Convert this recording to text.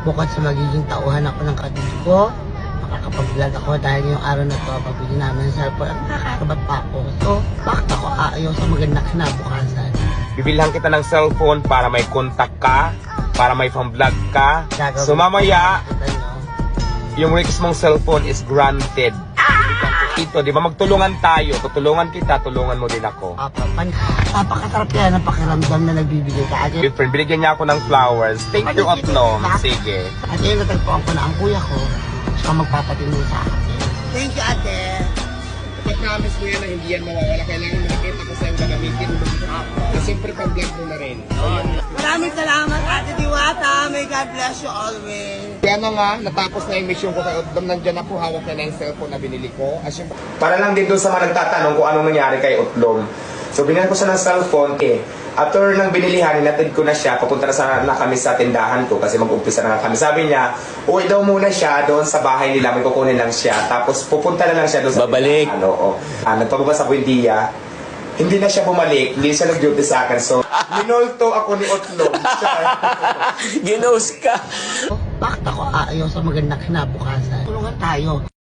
bukod sa magiging tauhan ako ng kapatid ko, makakapag-vlog ako dahil yung araw na to, pabili namin ng cellphone at makakabat pa ako. So, bakit ako aayaw sa magandang kinabukasan? Bibilhan kita ng cellphone para may contact ka, para may pang-vlog ka. So mamaya, yung request mong cellphone is granted. Ito, di ba magtulungan tayo? Tutulungan kita, tulungan mo din ako. Napakasarap kaya ng pakiramdam na nagbibigay ka. Good friend, binigyan niya ako ng flowers. Thank you, Otlo. Sige. At yun, natagpuan ko na ang kuya ko. Siya magpapatino sa akin. Thank you, ate. Promise mo yan na hindi yan mawawala. Kailangan makikita ko sa'yo gagamitin mo. At siyempre pag-vlog mo na rin. Maraming salamat, Ate Diwata. May God bless you always. Kaya na nga, natapos na yung mission ko kay Otdom. Nandiyan ako, hawak na yung cellphone na binili ko. Para lang din doon sa mga nagtatanong kung anong nangyari kay Otdom. So binili ko siya ng cellphone. After nang binilihan, inatid ko na siya. Papunta na kami sa tindahan ko kasi mag-umpisa na kami. Sabi niya, uwi daw muna siya doon sa bahay nila. May kukunin lang siya. Tapos pupunta na lang siya doon sa babalik. Nagpababa sa Buendia. Hindi na siya bumalik. Hindi siya nag-duty sa akin. So, minolto ako ni Otlo. Ginos ka. Bakit ako aayaw sa magandang kinabukasan? Tulungan tayo.